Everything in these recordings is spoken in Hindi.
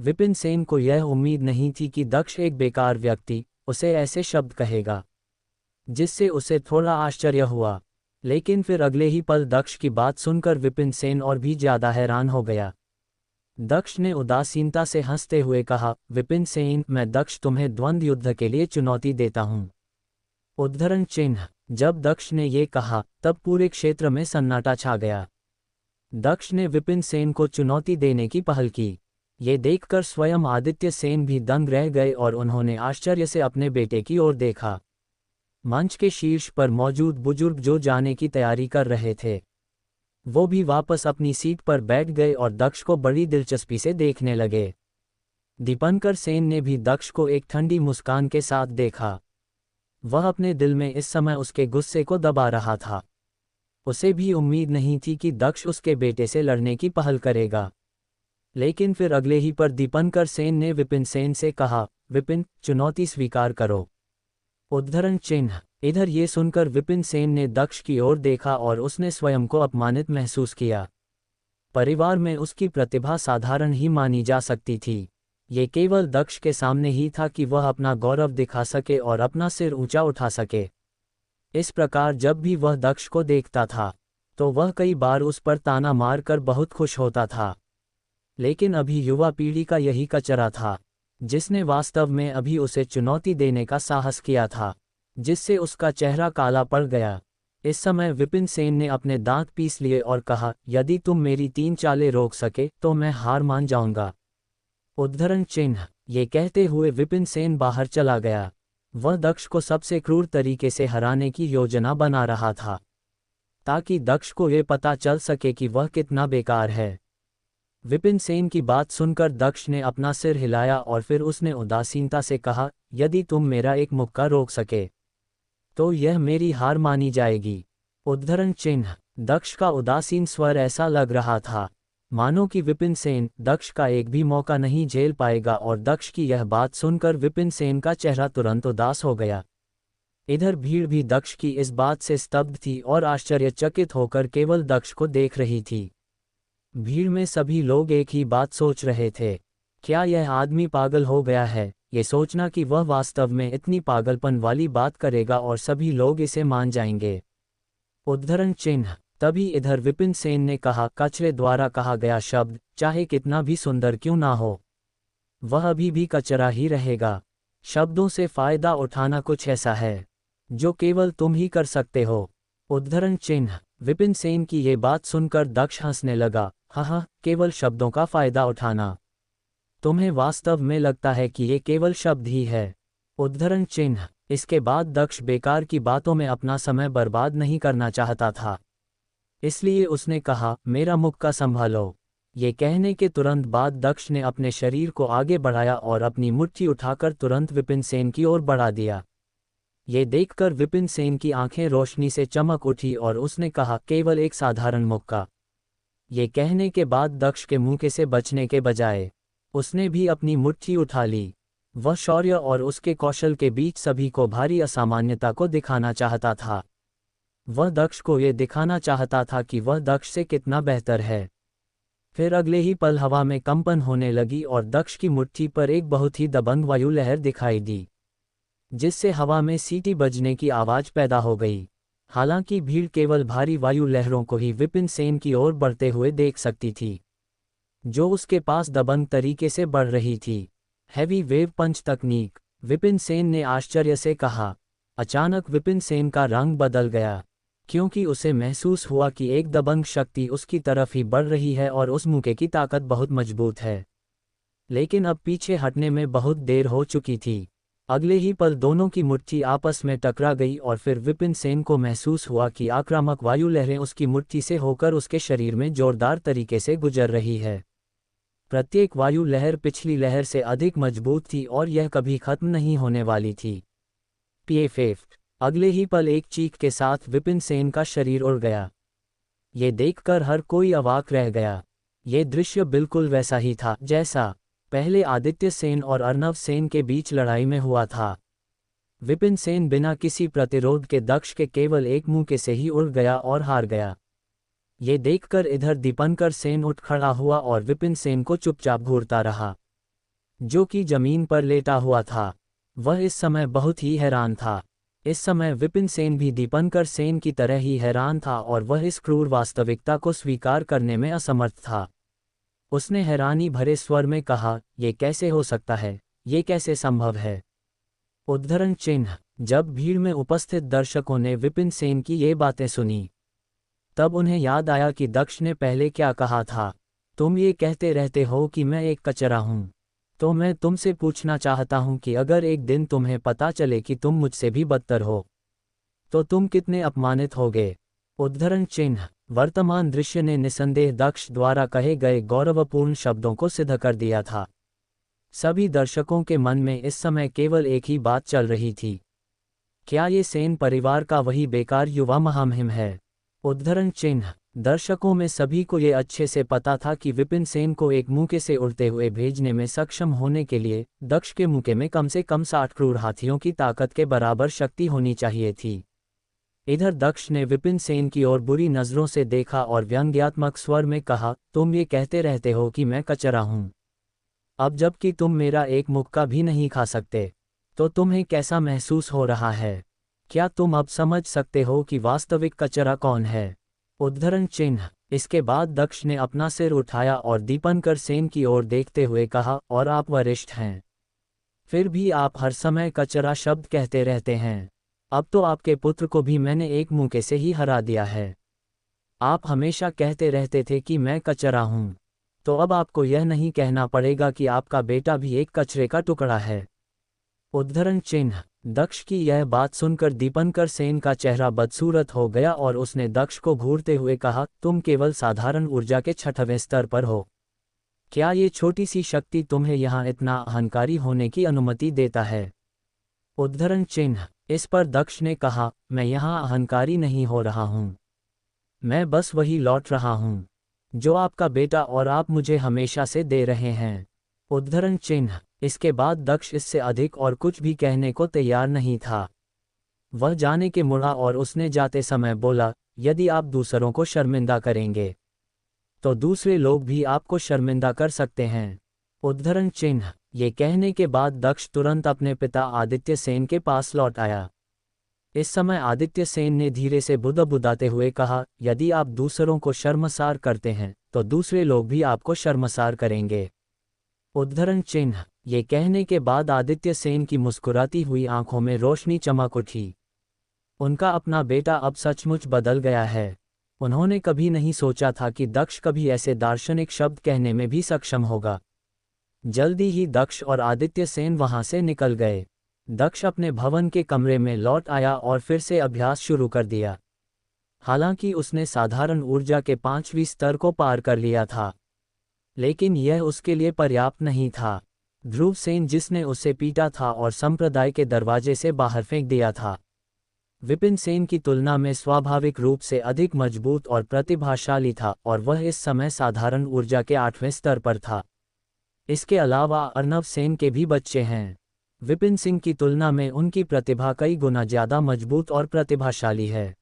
विपिन सेन को यह उम्मीद नहीं थी कि दक्ष एक बेकार व्यक्ति उसे ऐसे शब्द कहेगा, जिससे उसे थोड़ा आश्चर्य हुआ। लेकिन फिर अगले ही पल दक्ष की बात सुनकर विपिन सेन और भी ज्यादा हैरान हो गया। दक्ष ने उदासीनता से हंसते हुए कहा, विपिन सेन, मैं दक्ष तुम्हें द्वंद्व युद्ध के लिए चुनौती देता हूं। उद्धरण चिन्ह। जब दक्ष ने ये कहा तब पूरे क्षेत्र में सन्नाटा छा गया। दक्ष ने विपिन सेन को चुनौती देने की पहल की। ये देखकर स्वयं आदित्य सेन भी दंग रह गए और उन्होंने आश्चर्य से अपने बेटे की ओर देखा। मंच के शीर्ष पर मौजूद बुजुर्ग जो जाने की तैयारी कर रहे थे, वो भी वापस अपनी सीट पर बैठ गए और दक्ष को बड़ी दिलचस्पी से देखने लगे। दीपंकर सेन ने भी दक्ष को एक ठंडी मुस्कान के साथ देखा। वह अपने दिल में इस समय उसके गुस्से को दबा रहा था। उसे भी उम्मीद नहीं थी कि दक्ष उसके बेटे से लड़ने की पहल करेगा। लेकिन फिर अगले ही पर दीपंकर सेन ने विपिन सेन से कहा, विपिन, चुनौती स्वीकार करो। उद्धरण चिन्ह। इधर ये सुनकर विपिन सेन ने दक्ष की ओर देखा और उसने स्वयं को अपमानित महसूस किया। परिवार में उसकी प्रतिभा साधारण ही मानी जा सकती थी। ये केवल दक्ष के सामने ही था कि वह अपना गौरव दिखा सके और अपना सिर ऊंचा उठा सके। इस प्रकार जब भी वह दक्ष को देखता था तो वह कई बार उस पर ताना मारकर बहुत खुश होता था। लेकिन अभी युवा पीढ़ी का यही कचरा था, जिसने वास्तव में अभी उसे चुनौती देने का साहस किया था, जिससे उसका चेहरा काला पड़ गया। इस समय विपिन सेन ने अपने दांत पीस लिए और कहा, यदि तुम मेरी 3 चालें रोक सके तो मैं हार मान जाऊंगा। उद्धरण चिन्ह। ये कहते हुए विपिन सेन बाहर चला गया। वह दक्ष को सबसे क्रूर तरीके से हराने की योजना बना रहा था, ताकि दक्ष को ये पता चल सके कि वह कितना बेकार है। विपिन सेन की बात सुनकर दक्ष ने अपना सिर हिलाया और फिर उसने उदासीनता से कहा, यदि तुम मेरा एक मुक्का रोक सके तो यह मेरी हार मानी जाएगी। उद्धरण चिन्ह। दक्ष का उदासीन स्वर ऐसा लग रहा था मानो कि विपिन सेन दक्ष का एक भी मौका नहीं झेल पाएगा, और दक्ष की यह बात सुनकर विपिन सेन का चेहरा तुरंत उदास हो गया। इधर भीड़ भी दक्ष की इस बात से स्तब्ध थी और आश्चर्यचकित होकर केवल दक्ष को देख रही थी। भीड़ में सभी लोग एक ही बात सोच रहे थे, क्या यह आदमी पागल हो गया है? ये सोचना कि वह वास्तव में इतनी पागलपन वाली बात करेगा और सभी लोग इसे मान जाएंगे। उद्धरण चिन्ह। तभी इधर विपिन सेन ने कहा, कचरे द्वारा कहा गया शब्द चाहे कितना भी सुंदर क्यों ना हो, वह अभी भी कचरा ही रहेगा। शब्दों से फायदा उठाना कुछ ऐसा है जो केवल तुम ही कर सकते हो। उद्धरण चिन्ह। विपिन सेन की ये बात सुनकर दक्ष हंसने लगा, हाँ, केवल शब्दों का फायदा उठाना? तुम्हें वास्तव में लगता है कि ये केवल शब्द ही है? उद्धरण चिन्ह। इसके बाद दक्ष बेकार की बातों में अपना समय बर्बाद नहीं करना चाहता था, इसलिए उसने कहा, मेरा मुक्का संभालो। ये कहने के तुरंत बाद दक्ष ने अपने शरीर को आगे बढ़ाया और अपनी मुट्ठी उठाकर तुरंत विपिन सेन की ओर बढ़ा दिया। ये देखकर विपिन सेन की आंखें रोशनी से चमक उठी और उसने कहा, केवल एक साधारण मुक्का। ये कहने के बाद दक्ष के मुंह से बचने के बजाय उसने भी अपनी मुट्ठी उठा ली। वह शौर्य और उसके कौशल के बीच सभी को भारी असामान्यता को दिखाना चाहता था। वह दक्ष को ये दिखाना चाहता था कि वह दक्ष से कितना बेहतर है। फिर अगले ही पल हवा में कंपन होने लगी और दक्ष की मुट्ठी पर एक बहुत ही दबंग वायु लहर दिखाई दी, जिससे हवा में सीटी बजने की आवाज पैदा हो गई। हालांकि भीड़ केवल भारी वायु लहरों को ही विपिन सेन की ओर बढ़ते हुए देख सकती थी, जो उसके पास दबंग तरीके से बढ़ रही थी। हैवी वेव पंच तकनीक, विपिन सेन ने आश्चर्य से कहा। अचानक विपिन सेन का रंग बदल गया, क्योंकि उसे महसूस हुआ कि एक दबंग शक्ति उसकी तरफ ही बढ़ रही है और उस मुक्के की ताकत बहुत मजबूत है। लेकिन अब पीछे हटने में बहुत देर हो चुकी थी। अगले ही पल दोनों की मुट्ठी आपस में टकरा गई और फिर विपिन सेन को महसूस हुआ कि आक्रामक वायु लहरें उसकी मुट्ठी से होकर उसके शरीर में जोरदार तरीके से गुजर रही है। प्रत्येक वायु लहर पिछली लहर से अधिक मजबूत थी और यह कभी खत्म नहीं होने वाली थी। पीएफएफ। अगले ही पल एक चीख के साथ विपिन सेन का शरीर उड़ गया। ये देखकर हर कोई अवाक रह गया। ये दृश्य बिल्कुल वैसा ही था जैसा पहले आदित्य सेन और अर्नव सेन के बीच लड़ाई में हुआ था। विपिन सेन बिना किसी प्रतिरोध के दक्ष के केवल एक मुक्के से ही उड़ गया और हार गया। ये देखकर इधर दीपंकर सेन उठ खड़ा हुआ और विपिन सेन को चुपचाप घूरता रहा। जो कि जमीन पर लेटा हुआ था। वह इस समय बहुत ही हैरान था। इस समय विपिन सेन भी दीपंकर सेन की तरह ही हैरान था और वह इस क्रूर वास्तविकता को स्वीकार करने में असमर्थ था। उसने हैरानी भरे स्वर में कहा, ये कैसे हो सकता है, ये कैसे संभव है। उद्धरण चिन्ह। जब भीड़ में उपस्थित दर्शकों ने विपिन सेन की ये बातें सुनी, तब उन्हें याद आया कि दक्ष ने पहले क्या कहा था, तुम ये कहते रहते हो कि मैं एक कचरा हूँ। तो मैं तुमसे पूछना चाहता हूँ कि अगर एक दिन तुम्हें पता चले कि तुम मुझसे भी बदतर हो, तो तुम कितने अपमानित होगे। उद्धरण चिन्ह। वर्तमान दृश्य ने निसंदेह दक्ष द्वारा कहे गए गौरवपूर्ण शब्दों को सिद्ध कर दिया था। सभी दर्शकों के मन में इस समय केवल एक ही बात चल रही थी, क्या ये सेन परिवार का वही बेकार युवा महामहिम है। उद्धरण चिन्ह। दर्शकों में सभी को ये अच्छे से पता था कि विपिन सेन को एक मुक्के से उड़ते हुए भेजने में सक्षम होने के लिए दक्ष के मुक्के में कम से कम 60 क्रूर हाथियों की ताकत के बराबर शक्ति होनी चाहिए थी। इधर दक्ष ने विपिन सेन की ओर बुरी नज़रों से देखा और व्यंग्यात्मक स्वर में कहा, तुम ये कहते रहते हो कि मैं कचरा हूँ। अब जबकि तुम मेरा एक मुक्का भी नहीं खा सकते, तो तुम्हें कैसा महसूस हो रहा है। क्या तुम अब समझ सकते हो कि वास्तविक कचरा कौन है। उद्धरण चिन्ह। इसके बाद दक्ष ने अपना सिर उठाया और दीपंकर सेन की ओर देखते हुए कहा, और आप वरिष्ठ हैं, फिर भी आप हर समय कचरा शब्द कहते रहते हैं। अब तो आपके पुत्र को भी मैंने एक मुक्के से ही हरा दिया है। आप हमेशा कहते रहते थे कि मैं कचरा हूँ, तो अब आपको यह नहीं कहना पड़ेगा कि आपका बेटा भी एक कचरे का टुकड़ा है। उद्धरण चिन्ह। दक्ष की यह बात सुनकर दीपंकर सेन का चेहरा बदसूरत हो गया और उसने दक्ष को घूरते हुए कहा, तुम केवल साधारण ऊर्जा के 6वें स्तर पर हो। क्या ये छोटी सी शक्ति तुम्हें यहाँ इतना अहंकारी होने की अनुमति देता है। उद्धरण चिन्ह। इस पर दक्ष ने कहा, मैं यहाँ अहंकारी नहीं हो रहा हूँ, मैं बस वही लौट रहा हूँ जो आपका बेटा और आप मुझे हमेशा से दे रहे हैं। उद्धरण चिन्ह। इसके बाद दक्ष इससे अधिक और कुछ भी कहने को तैयार नहीं था। वह जाने के मुड़ा और उसने जाते समय बोला, यदि आप दूसरों को शर्मिंदा करेंगे, तो दूसरे लोग भी आपको शर्मिंदा कर सकते हैं। उद्धरण चिन्ह। ये कहने के बाद दक्ष तुरंत अपने पिता आदित्य सेन के पास लौट आया। इस समय आदित्य सेन ने धीरे से बुदबुदाते हुए कहा, यदि आप दूसरों को शर्मसार करते हैं, तो दूसरे लोग भी आपको शर्मसार करेंगे। उद्धरण चिन्ह। ये कहने के बाद आदित्य सेन की मुस्कुराती हुई आंखों में रोशनी चमक उठी। उनका अपना बेटा अब सचमुच बदल गया है। उन्होंने कभी नहीं सोचा था कि दक्ष कभी ऐसे दार्शनिक शब्द कहने में भी सक्षम होगा। जल्दी ही दक्ष और आदित्य सेन वहां से निकल गए। दक्ष अपने भवन के कमरे में लौट आया और फिर से अभ्यास शुरू कर दिया। हालांकि उसने साधारण ऊर्जा के 5वें स्तर को पार कर लिया था, लेकिन यह उसके लिए पर्याप्त नहीं था। ध्रुव सेन, जिसने उसे पीटा था और संप्रदाय के दरवाजे से बाहर फेंक दिया था, विपिन सेन की तुलना में स्वाभाविक रूप से अधिक मजबूत और प्रतिभाशाली था और वह इस समय साधारण ऊर्जा के 8वें स्तर पर था। इसके अलावा अर्नव सेन के भी बच्चे हैं। विपिन सिंह की तुलना में उनकी प्रतिभा कई गुना ज़्यादा मजबूत और प्रतिभाशाली है,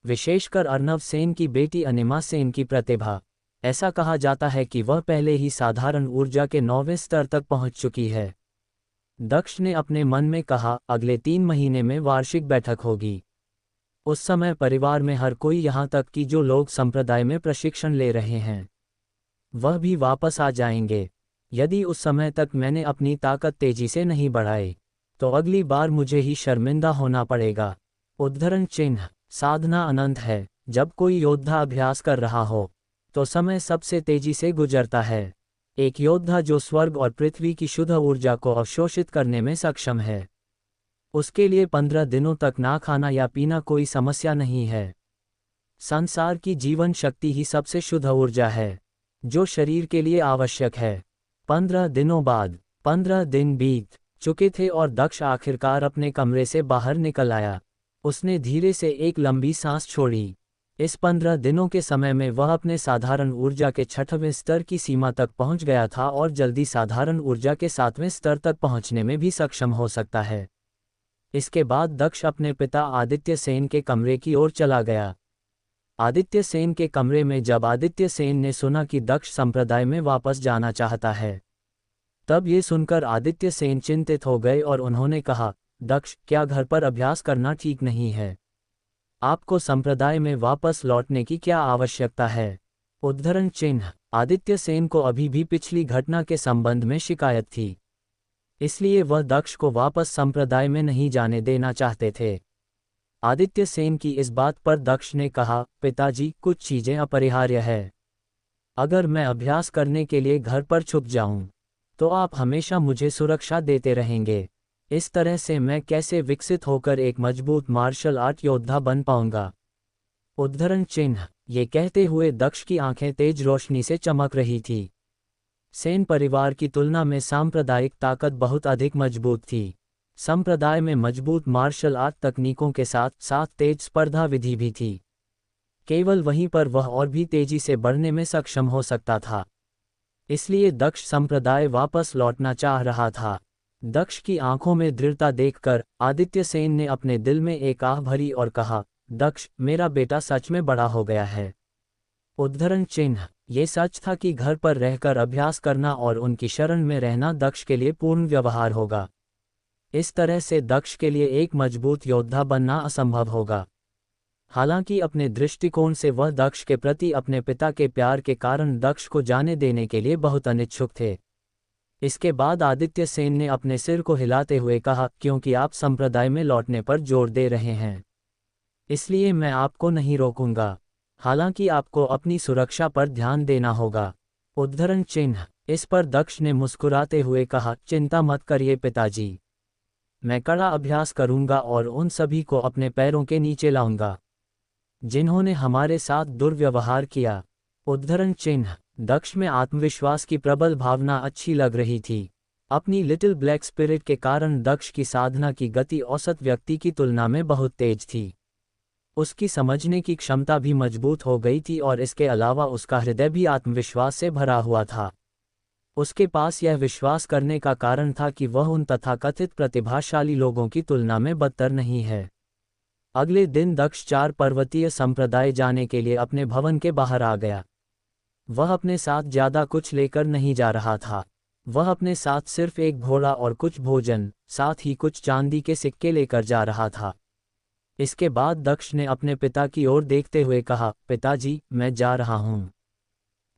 विशेषकर अर्नव सेन की बेटी अनिमा सेन की प्रतिभा। ऐसा कहा जाता है कि वह पहले ही साधारण ऊर्जा के 9वें स्तर तक पहुंच चुकी है। दक्ष ने अपने मन में कहा, अगले 3 महीने में वार्षिक बैठक होगी। उस समय परिवार में हर कोई, यहाँ तक कि जो लोग संप्रदाय में प्रशिक्षण ले रहे हैं, वह भी वापस आ जाएंगे। यदि उस समय तक मैंने अपनी ताकत तेजी से नहीं बढ़ाई, तो अगली बार मुझे ही शर्मिंदा होना पड़ेगा। उद्धरण चिन्ह। साधना अनंत है। जब कोई योद्धा अभ्यास कर रहा हो, तो समय सबसे तेजी से गुजरता है। एक योद्धा जो स्वर्ग और पृथ्वी की शुद्ध ऊर्जा को अवशोषित करने में सक्षम है, उसके लिए 15 दिनों तक ना खाना या पीना कोई समस्या नहीं है। संसार की जीवन शक्ति ही सबसे शुद्ध ऊर्जा है, जो शरीर के लिए आवश्यक है। 15 दिनों बाद 15 दिन बीत चुके थे और दक्ष आखिरकार अपने कमरे से बाहर निकल आया। उसने धीरे से एक लंबी सांस छोड़ी। इस 15 दिनों के समय में वह अपने साधारण ऊर्जा के 6वें स्तर की सीमा तक पहुंच गया था और जल्दी साधारण ऊर्जा के 7वें स्तर तक पहुंचने में भी सक्षम हो सकता है। इसके बाद दक्ष अपने पिता आदित्य सेन के कमरे की ओर चला गया। आदित्य सेन के कमरे में जब आदित्य सेन ने सुना कि दक्ष संप्रदाय में वापस जाना चाहता है, तब ये सुनकर आदित्य सेन चिंतित हो गए और उन्होंने कहा, दक्ष, क्या घर पर अभ्यास करना ठीक नहीं है? आपको संप्रदाय में वापस लौटने की क्या आवश्यकता है? उद्धरण चिन्ह। आदित्य सेन को अभी भी पिछली घटना के संबंध में शिकायत थी, इसलिए वह दक्ष को वापस संप्रदाय में नहीं जाने देना चाहते थे। आदित्य सेन की इस बात पर दक्ष ने कहा, पिताजी, कुछ चीजें अपरिहार्य है। अगर मैं अभ्यास करने के लिए घर पर छुप जाऊं, तो आप हमेशा मुझे सुरक्षा देते रहेंगे। इस तरह से मैं कैसे विकसित होकर एक मजबूत मार्शल आर्ट योद्धा बन पाऊंगा? उद्धरण चिन्ह। ये कहते हुए दक्ष की आंखें तेज रोशनी से चमक रही थी। सेन परिवार की तुलना में सांप्रदायिक ताकत बहुत अधिक मजबूत थी। संप्रदाय में मजबूत मार्शल आर्ट तकनीकों के साथ साथ तेज स्पर्धा विधि भी थी। केवल वहीं पर वह और भी तेजी से बढ़ने में सक्षम हो सकता था। इसलिए दक्ष संप्रदाय वापस लौटना चाह रहा था। दक्ष की आंखों में दृढ़ता देखकर आदित्य सेन ने अपने दिल में एक आह भरी और कहा, दक्ष, मेरा बेटा सच में बड़ा हो गया है। उद्धरण चिन्ह। ये सच था कि घर पर रहकर अभ्यास करना और उनकी शरण में रहना दक्ष के लिए पूर्ण व्यवहार होगा। इस तरह से दक्ष के लिए एक मजबूत योद्धा बनना असंभव होगा। हालांकि अपने दृष्टिकोण से वह दक्ष के प्रति अपने पिता के प्यार के कारण दक्ष को जाने देने के लिए बहुत अनिच्छुक थे। इसके बाद आदित्य सेन ने अपने सिर को हिलाते हुए कहा, क्योंकि आप संप्रदाय में लौटने पर जोर दे रहे हैं, इसलिए मैं आपको नहीं रोकूंगा। हालांकि आपको अपनी सुरक्षा पर ध्यान देना होगा। उद्धरण चिन्ह। इस पर दक्ष ने मुस्कुराते हुए कहा, चिंता मत करिए पिताजी, मैं कड़ा अभ्यास करूंगा और उन सभी को अपने पैरों के नीचे लाऊंगा जिन्होंने हमारे साथ दुर्व्यवहार किया। उद्धरण चिन्ह। दक्ष में आत्मविश्वास की प्रबल भावना अच्छी लग रही थी। अपनी लिटिल ब्लैक स्पिरिट के कारण दक्ष की साधना की गति औसत व्यक्ति की तुलना में बहुत तेज थी। उसकी समझने की क्षमता भी मजबूत हो गई थी और इसके अलावा उसका हृदय भी आत्मविश्वास से भरा हुआ था। उसके पास यह विश्वास करने का कारण था कि वह उन तथाकथित प्रतिभाशाली लोगों की तुलना में बदतर नहीं है। अगले दिन दक्ष 4 पर्वतीय संप्रदाय जाने के लिए अपने भवन के बाहर आ गया। वह अपने साथ ज्यादा कुछ लेकर नहीं जा रहा था। वह अपने साथ सिर्फ एक घोड़ा और कुछ भोजन, साथ ही कुछ चांदी के सिक्के लेकर जा रहा था। इसके बाद दक्ष ने अपने पिता की ओर देखते हुए कहा, पिताजी, मैं जा रहा हूँ।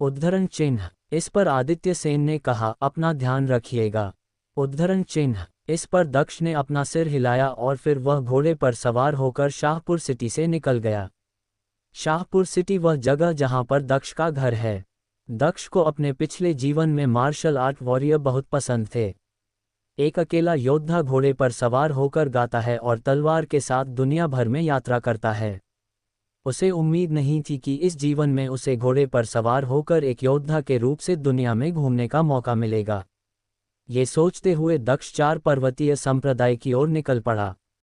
उद्धरण चिन्ह। इस पर आदित्य सेन ने कहा, अपना ध्यान रखिएगा। उद्धरण चिन्ह। इस पर दक्ष ने अपना सिर हिलाया और फिर वह घोड़े पर सवार होकर शाहपुर सिटी से निकल गया। शाहपुर सिटी वह जगह जहां पर दक्ष का घर है। दक्ष को अपने पिछले जीवन में मार्शल आर्ट वॉरियर बहुत पसंद थे। एक अकेला योद्धा घोड़े पर सवार होकर गाता है और तलवार के साथ दुनिया भर में यात्रा करता है। उसे उम्मीद नहीं थी कि इस जीवन में उसे घोड़े पर सवार होकर एक योद्धा के रूप से दुनिया में घूमने का मौका मिलेगा। ये सोचते हुए दक्ष 4 पर्वतीय संप्रदाय की ओर निकल पड़ा।